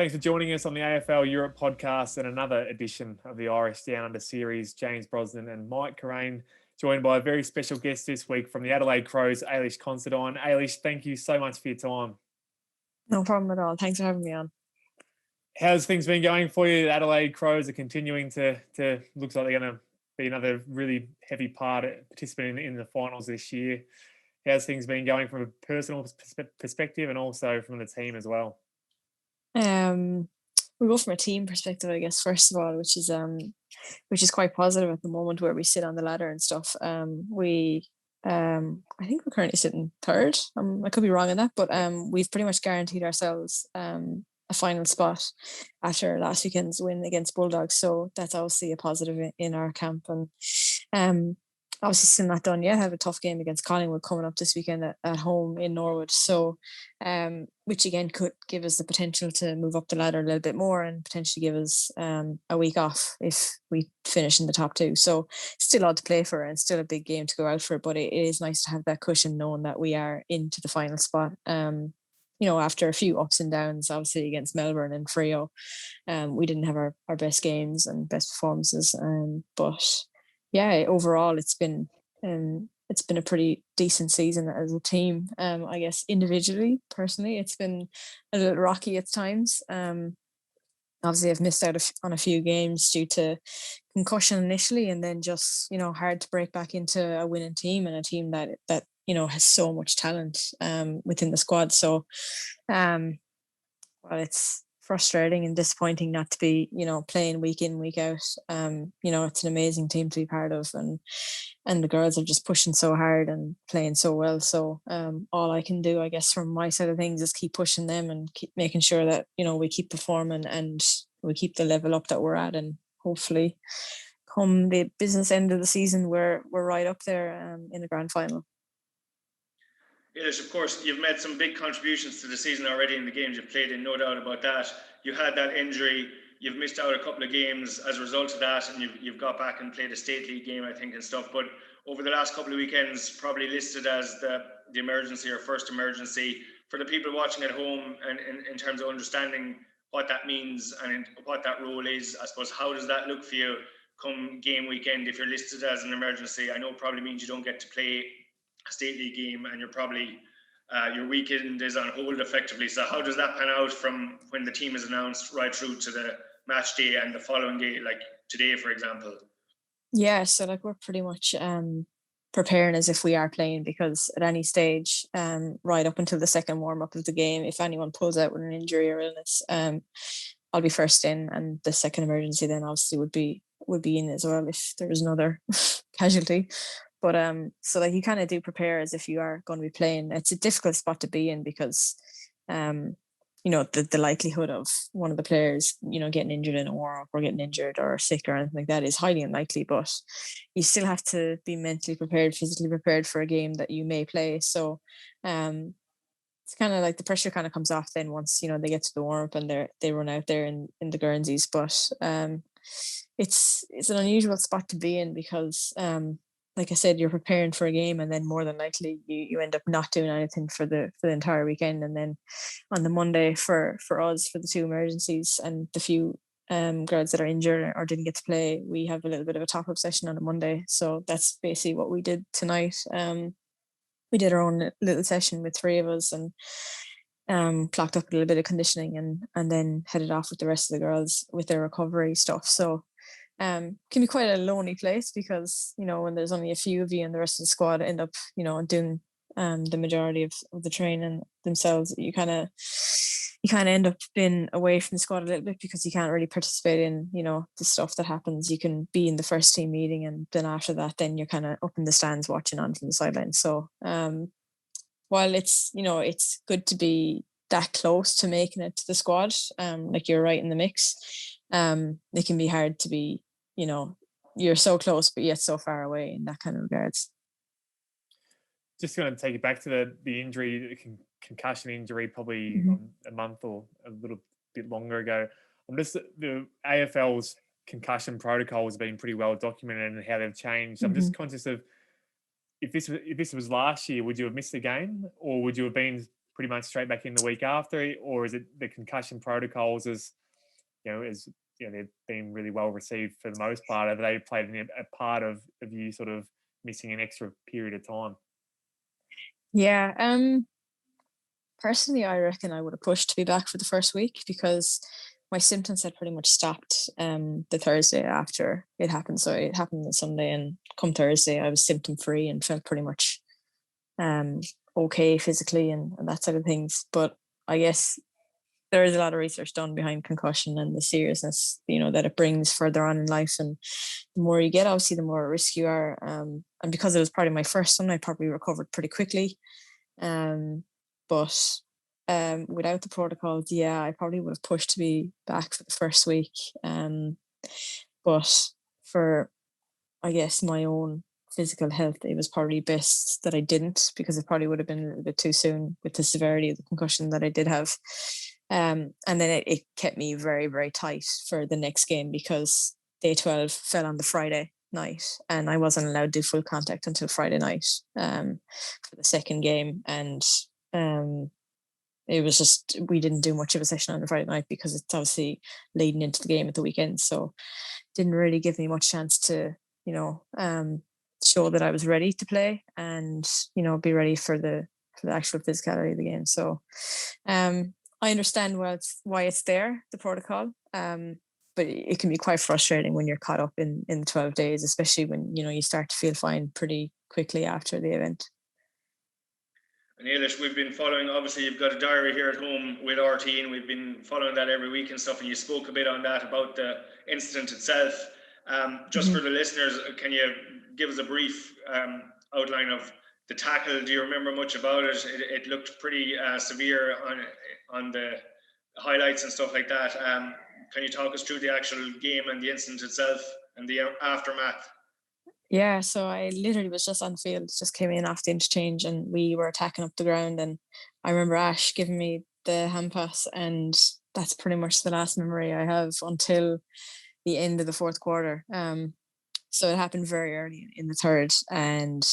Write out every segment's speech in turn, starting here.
Thanks for joining us on the AFL Europe podcast and another edition of the Irish Down Under series. James Brosnan and Mike Carrain, joined by a very special guest this week from the Adelaide Crows, Ailish Considine. Ailish, thank you so much for your time. No problem at all. Thanks for having me on. How's things been going for you? The Adelaide Crows are continuing to looks like they're going to be another really heavy part of participating in the finals this year. How's things been going from a personal perspective and also from the team as well? We go from a team perspective, I guess, first of all, which is quite positive at the moment where we sit on the ladder and stuff. I think we're currently sitting third. I could be wrong on that, but we've pretty much guaranteed ourselves a final spot after last weekend's win against Bulldogs. So that's obviously a positive in our camp. And obviously still not done yet. I have a tough game against Collingwood coming up this weekend at home in Norwood. So which again could give us the potential to move up the ladder a little bit more and potentially give us a week off if we finish in the top two. So still a lot to play for and still a big game to go out for, but it is nice to have that cushion knowing that we are into the final spot. After a few ups and downs, obviously against Melbourne and Freo, we didn't have our best games and best performances. But yeah, overall it's been a pretty decent season as a team. I guess individually, personally, it's been a little rocky at times. Obviously I've missed out on a few games due to concussion initially, and then just, hard to break back into a winning team and a team that has so much talent within the squad. So it's frustrating and disappointing not to be, playing week in, week out. It's an amazing team to be part of, and the girls are just pushing so hard and playing so well. So all I can do, I guess, from my side of things is keep pushing them and keep making sure that, we keep performing and we keep the level up that we're at, and hopefully come the business end of the season we're right up there in the grand final. Ailish, of course, you've made some big contributions to the season already in the games you've played in, no doubt about that. You had that injury, you've missed out a couple of games as a result of that, and you've got back and played a state league game, I think, and stuff. But over the last couple of weekends, probably listed as the emergency or first emergency. For the people watching at home, and in terms of understanding what that means and what that role is, I suppose, how does that look for you come game weekend if you're listed as an emergency? I know it probably means you don't get to play a state league game, and you're probably your weekend is on hold effectively. So how does that pan out from when the team is announced right through to the match day and the following day, like today, for example? Yeah, so we're pretty much preparing as if we are playing, because at any stage, right up until the second warm up of the game, if anyone pulls out with an injury or illness, I'll be first in, and the second emergency then obviously would be in as well if there was another casualty. But so you kind of do prepare as if you are going to be playing. It's a difficult spot to be in because the likelihood of one of the players getting injured in a warm-up or getting injured or sick or anything like that is highly unlikely, but you still have to be mentally prepared, physically prepared for a game that you may play. So it's kind of like the pressure kind of comes off then once they get to the warm-up and they run out there in the Guernseys. But it's an unusual spot to be in because like I said, you're preparing for a game, and then more than likely you end up not doing anything for the entire weekend. And then on the Monday for us, for the two emergencies and the few girls that are injured or didn't get to play, we have a little bit of a top-up session on a Monday. So that's basically what we did tonight. We did our own little session with three of us and clocked up a little bit of conditioning and then headed off with the rest of the girls with their recovery stuff. So can be quite a lonely place because, when there's only a few of you and the rest of the squad end up, doing the majority of the training themselves, you kind of end up being away from the squad a little bit because you can't really participate in, the stuff that happens. You can be in the first team meeting, and then after that, then you're kind of up in the stands watching on from the sidelines. So while it's, it's good to be that close to making it to the squad, you're right in the mix, it can be hard to be, you're so close but yet so far away in that kind of regards. Just going to take it back to the injury, concussion injury, probably a month or a little bit longer ago. The AFL's concussion protocol has been pretty well documented and how they've changed. I'm just conscious of if this was last year, would you have missed a game, or would you have been pretty much straight back in the week after, or is it the concussion protocols as they've been really well received for the most part? Have they played a part of you sort of missing an extra period of time? Yeah. Personally, I reckon I would have pushed to be back for the first week because my symptoms had pretty much stopped the Thursday after it happened. So it happened on Sunday, and come Thursday, I was symptom free and felt pretty much okay physically and that side of things. But I guess there is a lot of research done behind concussion and the seriousness, that it brings further on in life. And the more you get, obviously, the more at risk you are. And because it was probably my first one, I probably recovered pretty quickly. But without the protocols, I probably would have pushed to be back for the first week. But for, I guess, my own physical health, it was probably best that I didn't, because it probably would have been a little bit too soon with the severity of the concussion that I did have. And then it kept me very, very tight for the next game, because day 12 fell on the Friday night and I wasn't allowed to do full contact until Friday night for the second game. And it was just, we didn't do much of a session on the Friday night because it's obviously leading into the game at the weekend. So didn't really give me much chance to, show that I was ready to play and, be ready for the actual physicality of the game. So I understand why it's there, the protocol. But it can be quite frustrating when you're caught up in 12 days, especially when, you start to feel fine pretty quickly after the event. And Ailish, we've been following, obviously you've got a diary here at home with RT, and we've been following that every week and stuff, and you spoke a bit on that about the incident itself. Just for the listeners, can you give us a brief outline of the tackle? Do you remember much about it? It looked pretty severe on the highlights and stuff like that. Can you talk us through the actual game and the incident itself and the aftermath? Yeah, so I literally was just on the field, just came in off the interchange, and we were attacking up the ground. And I remember Ash giving me the hand pass, and that's pretty much the last memory I have until the end of the fourth quarter. So it happened very early in the third, and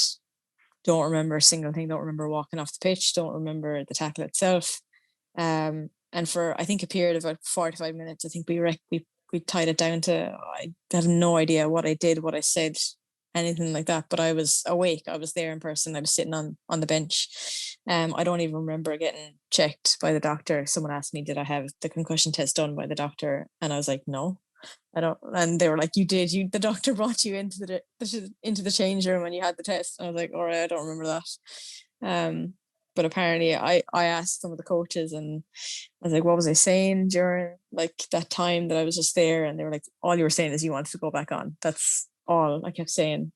don't remember a single thing. Don't remember walking off the pitch. Don't remember the tackle itself. And for, I think, a period of about 45 minutes, I think we tied it down to, I have no idea what I did, what I said, anything like that, but I was awake. I was there in person. I was sitting on the bench. I don't even remember getting checked by the doctor. Someone asked me, did I have the concussion test done by the doctor? And I was like, no, I don't. And they were like, you did. The doctor brought you into the change room and you had the test. And I was like, all right, I don't remember that. But apparently I asked some of the coaches, and I was like, what was I saying during like that time that I was just there? And they were like, all you were saying is you wanted to go back on. That's all I kept saying.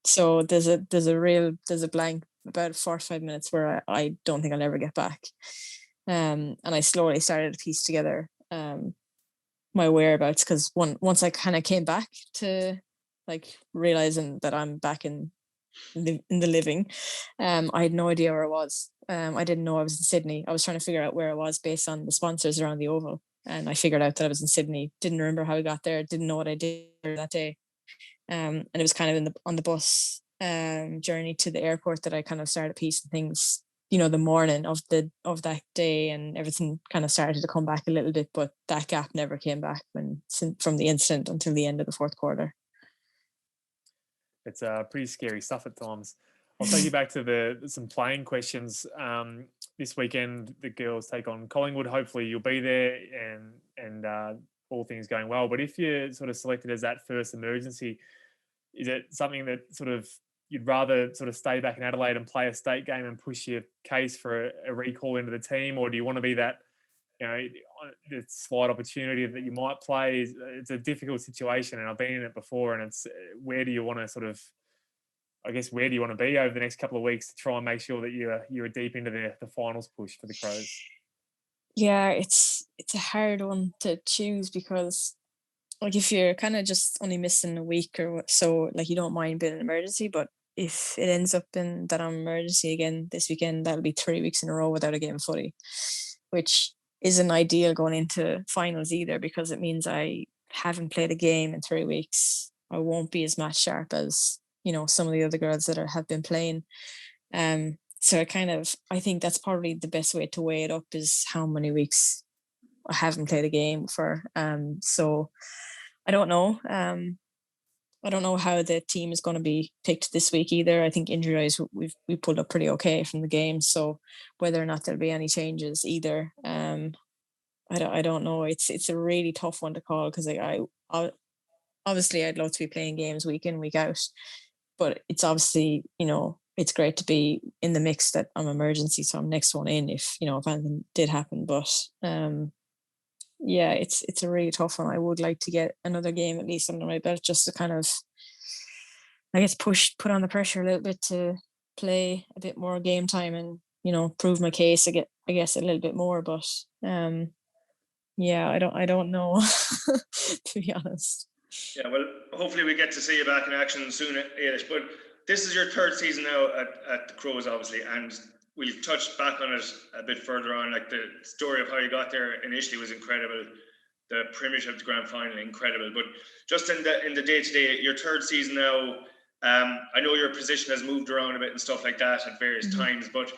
So there's a blank about 45 minutes where I don't think I'll ever get back. And I slowly started to piece together my whereabouts, because once I kind of came back to like realizing that I'm back in the living, I had no idea where I was. I didn't know I was in Sydney. I was trying to figure out where I was based on the sponsors around the Oval, and I figured out that I was in Sydney. Didn't remember how I got there. Didn't know what I did that day. And it was kind of on the bus journey to the airport that I kind of started piecing things, the morning of that day, and everything kind of started to come back a little bit, but that gap never came back from the incident until the end of the fourth quarter. It's pretty scary stuff at times. I'll take you back to some playing questions. This weekend, the girls take on Collingwood. Hopefully you'll be there and all things going well. But if you're sort of selected as that first emergency, is it something that sort of you'd rather sort of stay back in Adelaide and play a state game and push your case for a recall into the team? Or do you want to be that, the slight opportunity that you might play? It's a difficult situation, and I've been in it before, and it's where do you want to sort of, I guess, where do you want to be over the next couple of weeks to try and make sure that you're deep into the finals push for the Crows? Yeah, it's a hard one to choose, because like if you're kind of just only missing a week or so, like you don't mind being an emergency, but if it ends up in that I'm emergency again this weekend, that'll be 3 weeks in a row without a game of footy, which isn't ideal going into finals either, because it means I haven't played a game in 3 weeks. I won't be as match sharp as some of the other girls that have been playing. So I think that's probably the best way to weigh it up, is how many weeks I haven't played a game for. So I don't know. I don't know how the team is going to be picked this week either. I think injury-wise, we pulled up pretty okay from the game. So whether or not there'll be any changes either, I don't know. It's a really tough one to call, because I obviously I'd love to be playing games week in, week out, but it's obviously, it's great to be in the mix that I'm emergency, so I'm next one in if anything did happen. But yeah, it's a really tough one. I would like to get another game at least under my belt, just to kind of, I guess, put on the pressure a little bit to play a bit more game time and prove my case, I guess, a little bit more. But yeah, I don't know to be honest. Yeah, well, hopefully we get to see you back in action soon, Ailish. But this is your third season now at the Crows, obviously, and we'll touch back on it a bit further on. Like, the story of how you got there initially was incredible. The Premiership, the Grand Final, incredible. But just in the day-to-day, your third season now, I know your position has moved around a bit and stuff like that at various times, but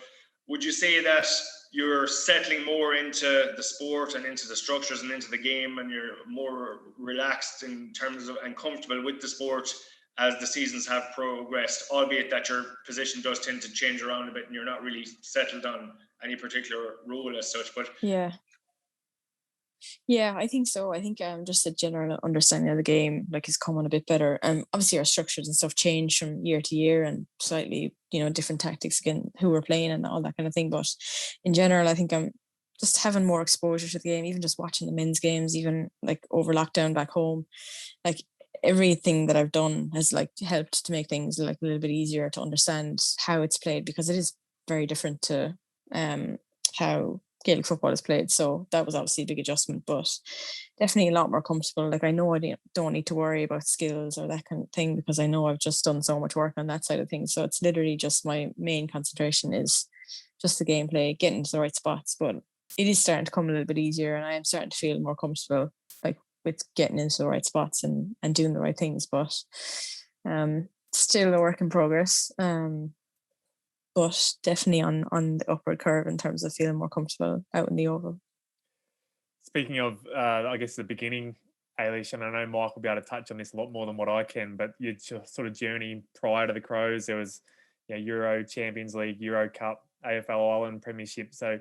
would you say that you're settling more into the sport and into the structures and into the game, and you're more relaxed in terms of and comfortable with the sport as the seasons have progressed, albeit that your position does tend to change around a bit and you're not really settled on any particular role as such? But yeah, I think so. I think just a general understanding of the game is coming a bit better. Obviously our structures and stuff change from year to year, and slightly, different tactics again, who we're playing and all that kind of thing. But in general, I think I'm just having more exposure to the game, even just watching the men's games, even over lockdown back home. Everything that I've done has helped to make things a little bit easier to understand how it's played, because it is very different to how Gaelic football is played. So that was obviously a big adjustment, but definitely a lot more comfortable. I know I don't need to worry about skills or that kind of thing, because I know I've just done so much work on that side of things. So it's literally just my main concentration is just the gameplay, getting to the right spots. But it is starting to come a little bit easier, and I am starting to feel more comfortable with getting into the right spots and doing the right things. But still a work in progress. But definitely on the upward curve in terms of feeling more comfortable out in the oval. Speaking of, I guess, the beginning, Ailish, and I know Mike will be able to touch on this a lot more than what I can, but your sort of journey prior to the Crows, there was Euro, Champions League, Euro Cup, AFL Island Premiership. So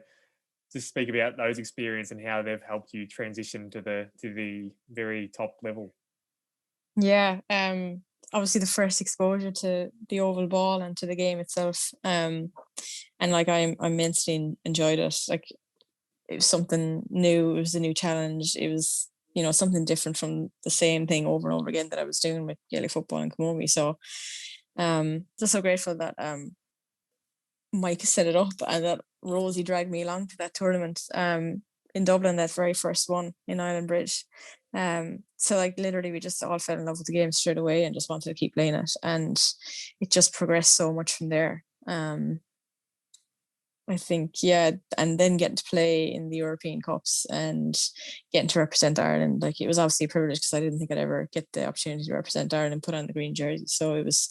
just speak about those experiences and how they've helped you transition to the very top level. Yeah, obviously the first exposure to the oval ball and to the game itself, and I immensely enjoyed it. It was something new. It was a new challenge. It was something different from the same thing over and over again that I was doing with Gaelic football and Camomi. So just so grateful that Mike set it up and that Rosie dragged me along to that tournament in Dublin, that very first one in Island Bridge. So literally we just all fell in love with the game straight away and just wanted to keep playing it, and it just progressed so much from there. I think, and then getting to play in the European Cups and getting to represent Ireland, it was obviously a privilege, because I didn't think I'd ever get the opportunity to represent Ireland and put on the green jersey. So it was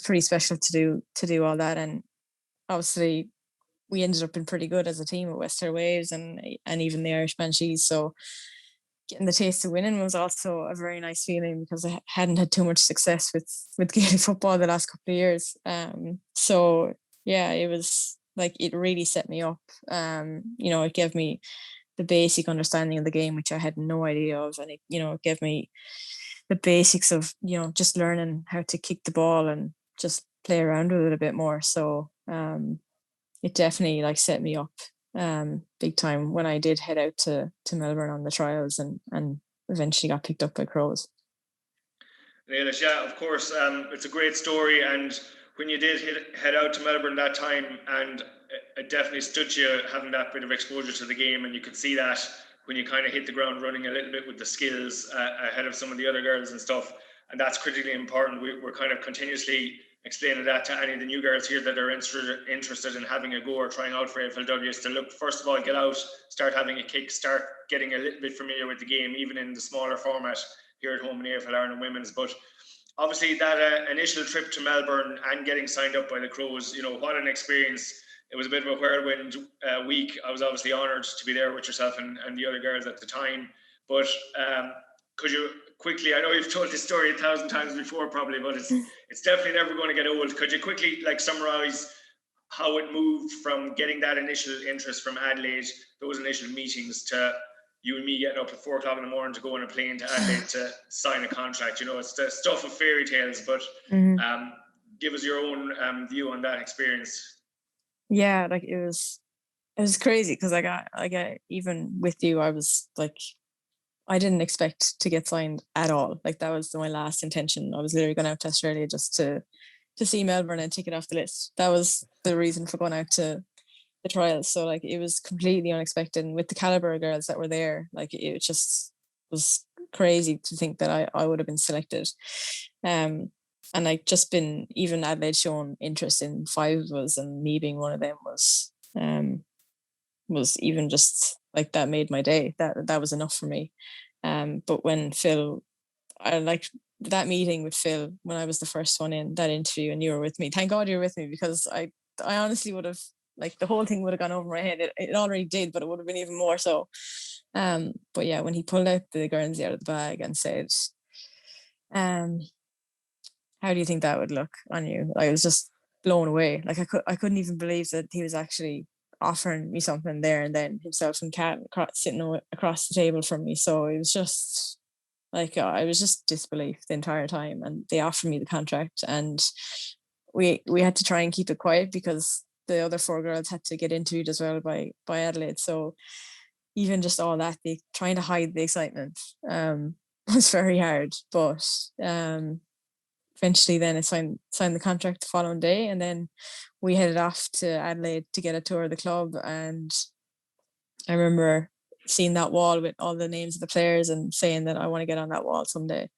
pretty special to do all that. And obviously we ended up being pretty good as a team with West Clare Waves and even the Irish Banshees. So getting the taste of winning was also a very nice feeling, because I hadn't had too much success with Gaelic football the last couple of years. So yeah, it was it really set me up. It gave me the basic understanding of the game, which I had no idea of, and it gave me the basics of just learning how to kick the ball and just play around with it a bit more. So it definitely set me up big time when I did head out to Melbourne on the trials and eventually got picked up by Crows. Ailish, yeah, of course, it's a great story. And when you did head out to Melbourne that time, and it definitely stood you having that bit of exposure to the game, and you could see that when you kind of hit the ground running a little bit with the skills ahead of some of the other girls and stuff. And that's critically important. We're kind of continuously explaining that to any of the new girls here that are interested in having a go or trying out for AFLW, is to look, first of all, get out, start having a kick, start getting a little bit familiar with the game, even in the smaller format here at home in AFL Ireland Women's. But obviously that initial trip to Melbourne and getting signed up by the Crows, what an experience. It was a bit of a whirlwind week. I was obviously honoured to be there with yourself and the other girls at the time. But could you quickly, I know you've told this story 1,000 times before probably, but it's definitely never going to get old. Could you quickly summarise how it moved from getting that initial interest from Adelaide, those initial meetings, to you and me getting up at 4 o'clock in the morning to go on a plane to Adelaide to sign a contract? It's the stuff of fairy tales, but give us your own view on that experience. Yeah, it was crazy because I got even with you, I was I didn't expect to get signed at all. That was my last intention. I was literally going out to Australia just to see Melbourne and tick it off the list. That was the reason for going out to the trials. So it was completely unexpected. And with the caliber of girls that were there, it just was crazy to think that I would have been selected. And just been, even Adelaide showing interest in 5 of us, and me being one of them was even just that made my day. That was enough for me. But when Phil, I that meeting with Phil when I was the first one in that interview, and you were with me. Thank God you were with me, because I honestly would have the whole thing would have gone over my head. It already did, but it would have been even more so. But yeah, when he pulled out the Guernsey out of the bag and said, how do you think that would look on you? I was just blown away. I couldn't even believe that he was actually offering me something there and then, himself and Kat sitting across the table from me. So it was just I was just disbelief the entire time. And they offered me the contract, and we had to try and keep it quiet because the other 4 girls had to get interviewed as well by Adelaide. So even just all that, trying to hide the excitement was very hard. But eventually then I signed the contract the following day, and then we headed off to Adelaide to get a tour of the club. And I remember seeing that wall with all the names of the players and saying that I want to get on that wall someday,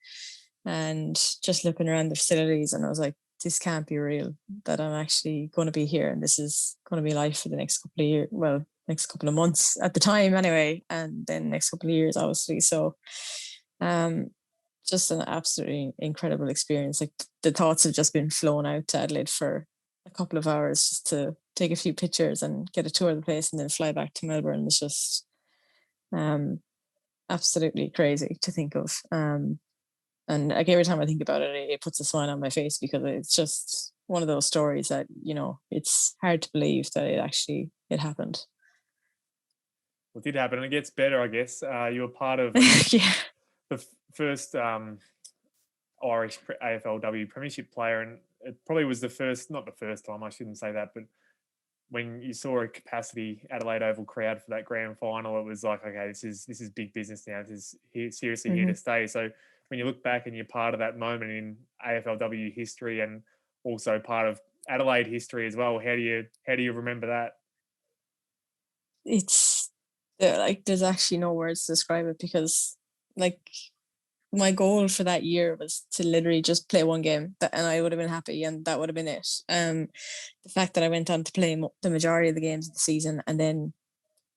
and just looking around the facilities, and I was like, this can't be real, that I'm actually going to be here, and this is going to be life for the next couple of years, well, next couple of months at the time anyway, and then next couple of years obviously. So just an absolutely incredible experience. The thoughts have just been flown out to Adelaide for a couple of hours just to take a few pictures and get a tour of the place, and then fly back to Melbourne. It's just absolutely crazy to think of. And every time I think about it, it puts a smile on my face, because it's just one of those stories that, it's hard to believe that it happened. Well, it did happen, and it gets better, I guess. You were part of the first Irish AFLW Premiership player, and it probably was not the first time, I shouldn't say that, but when you saw a capacity Adelaide Oval crowd for that grand final, it was like, okay, this is big business now. This is seriously here to stay. So when you look back and you're part of that moment in AFLW history, and also part of Adelaide history as well, how do you remember that? It's there's actually no words to describe it, because my goal for that year was to literally just play one game, and I would have been happy, and that would have been it. The fact that I went on to play the majority of the games of the season, and then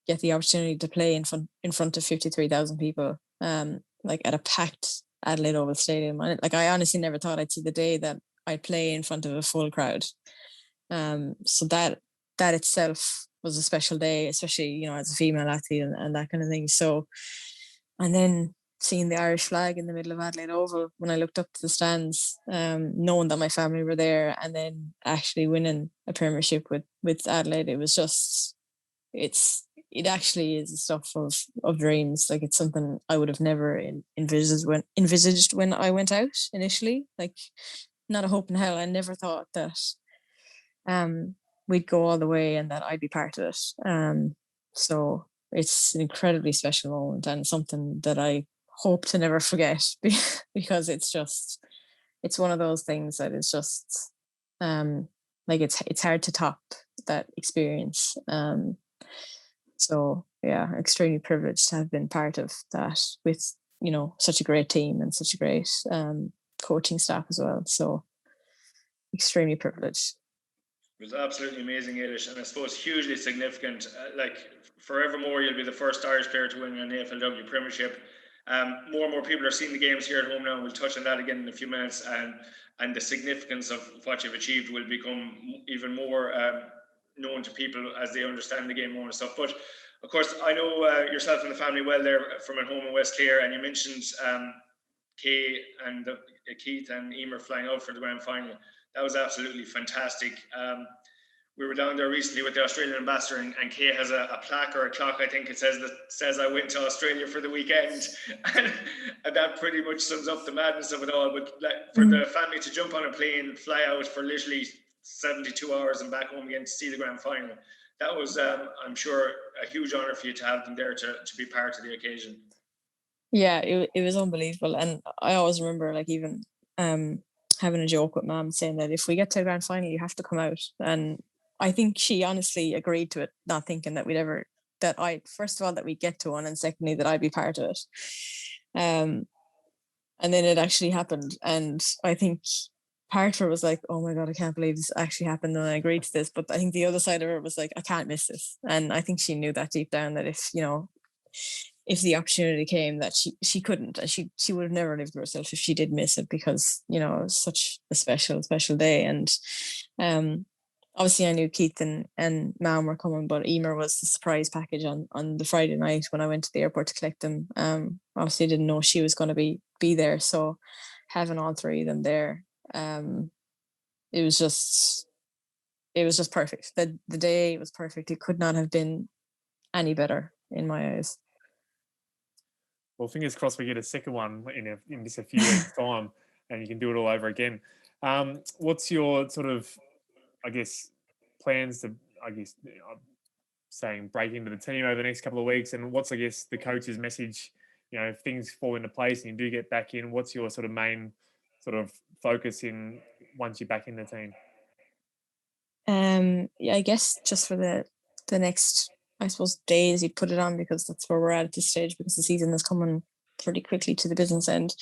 get the opportunity to play in front of 53,000 people, at a packed Adelaide Oval Stadium. And I honestly never thought I'd see the day that I'd play in front of a full crowd. So that itself was a special day, especially, as a female athlete and that kind of thing. So, and then seeing the Irish flag in the middle of Adelaide Oval when I looked up to the stands, knowing that my family were there, and then actually winning a premiership with Adelaide, it was just, it actually is the stuff of dreams. It's something I would have never envisaged when I went out initially. Not a hope in hell. I never thought that we'd go all the way and that I'd be part of it. So it's an incredibly special moment, and something that I hope to never forget, because it's one of those things that is just it's hard to top that experience. So yeah, extremely privileged to have been part of that with such a great team and such a great coaching staff as well. So extremely privileged. It was absolutely amazing, Ailish, and I suppose hugely significant. Forevermore, you'll be the first Irish player to win an AFLW Premiership. More and more people are seeing the games here at home now. We'll touch on that again in a few minutes, and the significance of what you've achieved will become even more known to people as they understand the game more and stuff. But of course, I know yourself and the family well there from at home in West Clare, and you mentioned Keith and Emer flying out for the grand final. That was absolutely fantastic. We were down there recently with the Australian ambassador, and Kay has a plaque or a clock, I think it says I went to Australia for the weekend, and that pretty much sums up the madness of it all. But for the family to jump on a plane, fly out for literally 72 hours and back home again to see the grand final, that was, I'm sure, a huge honour for you to have them there to be part of the occasion. Yeah, it was unbelievable, and I always remember like even having a joke with Mum saying that if we get to the grand final, you have to come out, and I think she honestly agreed to it, not thinking that first of all, that we'd get to one, and secondly, that I'd be part of it. And then it actually happened. And I think part of her was like, oh my God, I can't believe this actually happened, and I agreed to this. But I think the other side of her was like, I can't miss this. And I think she knew that deep down, that if the opportunity came, that she couldn't, and she would have never lived with herself if she did miss it, because, it was such a special day. And obviously I knew Keith and Mum were coming, but Emer was the surprise package on the Friday night when I went to the airport to collect them. Obviously I didn't know she was going to be there, so having all three of them there, it was just perfect. The day was perfect. It could not have been any better in my eyes. Well, fingers crossed we get a second one in just a few weeks' time, and you can do it all over again. What's your sort of, I guess, plans to, break into the team over the next couple of weeks? And what's, I guess, the coach's message, if things fall into place and you do get back in, what's your sort of main sort of focus in once you're back in the team? Yeah, I guess just for the next, I suppose, days you'd put it on, because that's where we're at this stage, because the season is coming pretty quickly to the business end.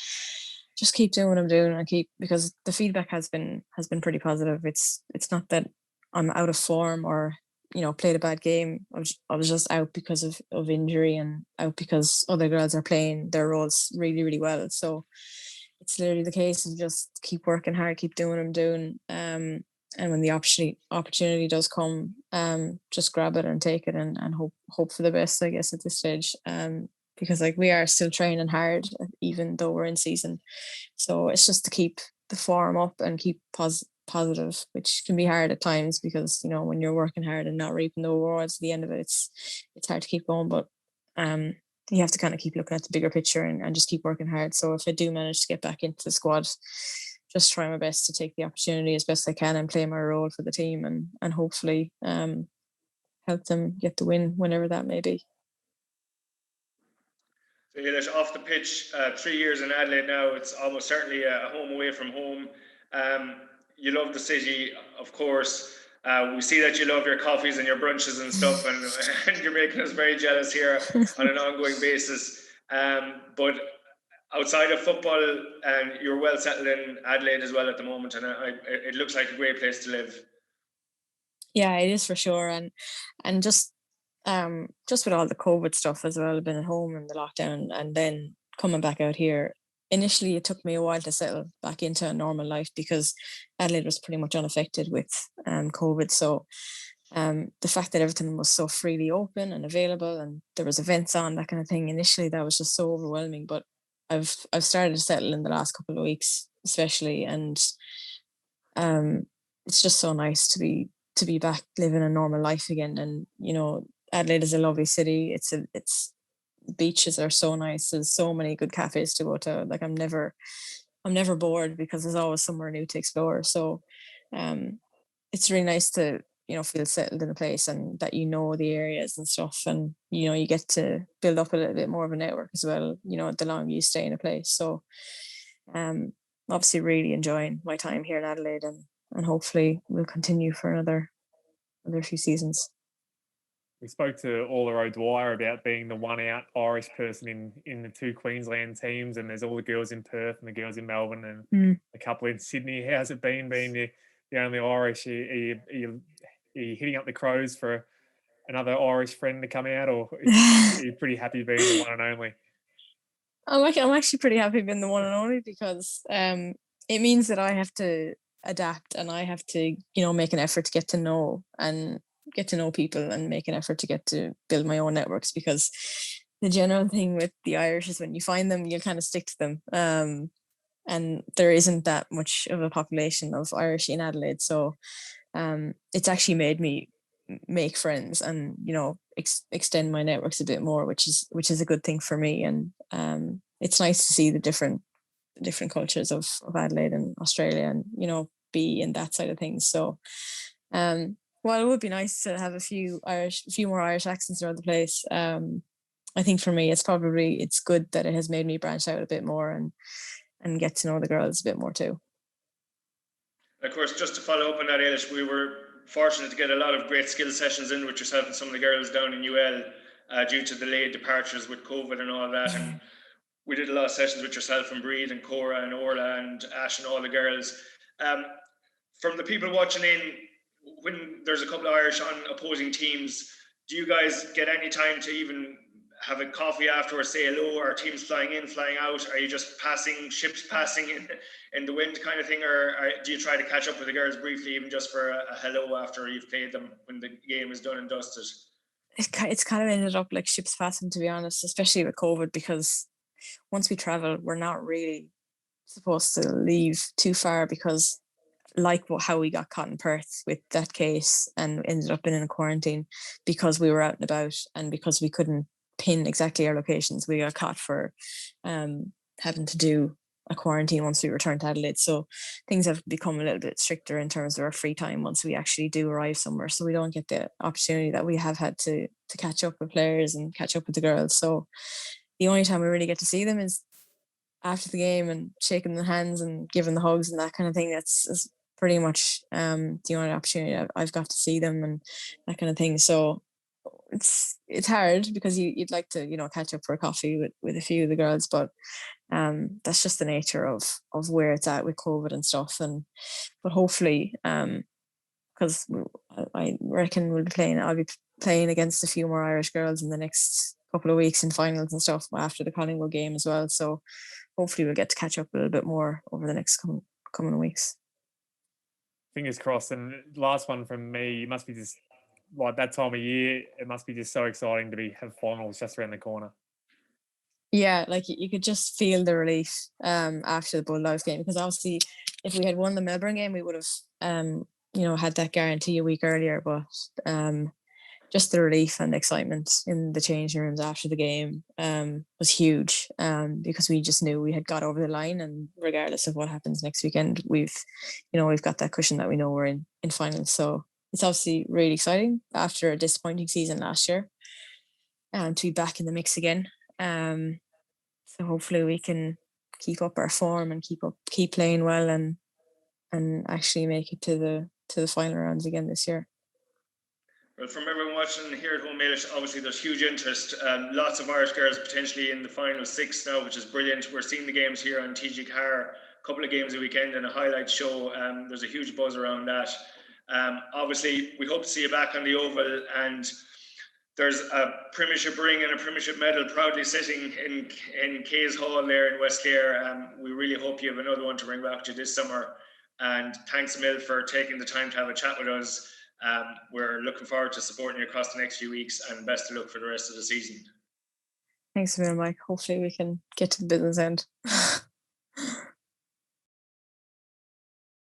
Just keep doing what I'm doing, and because the feedback has been pretty positive. It's not that I'm out of form or played a bad game. I was just out because of injury, and out because other girls are playing their roles really, really well. So it's literally the case of just keep working hard, keep doing what I'm doing, and when the opportunity does come, just grab it and take it, and hope for the best, I guess, at this stage. Because we are still training hard, even though we're in season. So it's just to keep the form up and keep positive, which can be hard at times, because when you're working hard and not reaping the rewards at the end of it, it's hard to keep going. But you have to kind of keep looking at the bigger picture and just keep working hard. So if I do manage to get back into the squad, just try my best to take the opportunity as best I can and play my role for the team, and hopefully help them get the win, whenever that may be. So Ailish, off the pitch, 3 years in Adelaide now, it's almost certainly a home away from home. You love the city, of course. We see that you love your coffees and your brunches and stuff, and you're making us very jealous here on an ongoing basis. But outside of football, you're well settled in Adelaide as well at the moment, and it looks like a great place to live. Yeah, it is for sure, and just with all the COVID stuff as well, been at home in the lockdown, and then coming back out here. Initially, it took me a while to settle back into a normal life, because Adelaide was pretty much unaffected with COVID. So the fact that everything was so freely open and available, and there was events on, that kind of thing, initially that was just so overwhelming. But I've started to settle in the last couple of weeks, especially, and it's just so nice to be back living a normal life again. And Adelaide is a lovely city. It's beaches are so nice. There's so many good cafes to go to. I'm never bored, because there's always somewhere new to explore. So it's really nice to feel settled in a place, and that the areas and stuff, and you get to build up a little bit more of a network as well, the longer you stay in a place. So obviously really enjoying my time here in Adelaide, and hopefully we'll continue for another few seasons. We spoke to Orla O'Dwyer about being the one out Irish person in the two Queensland teams, and there's all the girls in Perth and the girls in Melbourne and a couple in Sydney. How's it been being the only Irish? Are you hitting up the Crows for another Irish friend to come out, or are you pretty happy being the one and only? I'm actually pretty happy being the one and only because it means that I have to adapt and I have to, make an effort to get to know people and make an effort to get to build my own networks, because the general thing with the Irish is when you find them, you kind of stick to them. And there isn't that much of a population of Irish in Adelaide. So it's actually made me make friends and, extend my networks a bit more, which is a good thing for me. And it's nice to see the different cultures of Adelaide and Australia and, be in that side of things. So while it would be nice to have a few more Irish accents around the place, I think for me, it's good that it has made me branch out a bit more and get to know the girls a bit more too. Of course, just to follow up on that, Ailish, we were fortunate to get a lot of great skill sessions in with yourself and some of the girls down in UL due to delayed departures with COVID and all that. And we did a lot of sessions with yourself and Breed and Cora and Orla and Ash and all the girls. From the people watching in, when there's a couple of Irish on opposing teams, do you guys get any time to even have a coffee afterwards, say hello? Are teams flying in, flying out? Are you just ships passing in the wind kind of thing? Or do you try to catch up with the girls briefly, even just for a hello after you've played them when the game is done and dusted? It's kind of ended up like ships passing, to be honest, especially with COVID, because once we travel, we're not really supposed to leave too far, because like how we got caught in Perth with that case and ended up in a quarantine because we were out and about and because we couldn't pin exactly our locations, we got caught for having to do a quarantine once we returned to Adelaide. So things have become a little bit stricter in terms of our free time once we actually do arrive somewhere. So we don't get the opportunity that we have had to catch up with players and catch up with the girls. So the only time we really get to see them is after the game and shaking the hands and giving the hugs and that kind of thing. That's pretty much the only opportunity I've got to see them and that kind of thing. So it's hard because you'd like to catch up for a coffee with a few of the girls, but that's just the nature of where it's at with COVID and stuff. But hopefully, because I reckon I'll be playing against a few more Irish girls in the next couple of weeks in finals and stuff after the Collingwood game as well. So hopefully we'll get to catch up a little bit more over the next coming weeks. Fingers crossed. And last one from me, it must be just like that time of year, it must be just so exciting to have finals just around the corner. Yeah, like you could just feel the relief after the Bulldogs game, because obviously if we had won the Melbourne game, we would have had that guarantee a week earlier. But just the relief and excitement in the changing rooms after the game was huge, because we just knew we had got over the line, and regardless of what happens next weekend, we've got that cushion that we know we're in finals. So it's obviously really exciting after a disappointing season last year, to be back in the mix again. So hopefully we can keep up our form and keep playing well and actually make it to the final rounds again this year. Well, from everyone watching here at home, Ailish, obviously there's huge interest. Lots of Irish girls potentially in the final six now, which is brilliant. We're seeing the games here on TG Car, a couple of games a weekend and a highlight show. There's a huge buzz around that. Obviously, we hope to see you back on the Oval, and there's a Premiership ring and a Premiership medal proudly sitting in Kays Hall there in West Clare. We really hope you have another one to bring back to you this summer. And thanks a mil for taking the time to have a chat with us. We're looking forward to supporting you across the next few weeks, and best of luck for the rest of the season. Thanks a mil, Mike. Hopefully we can get to the business end.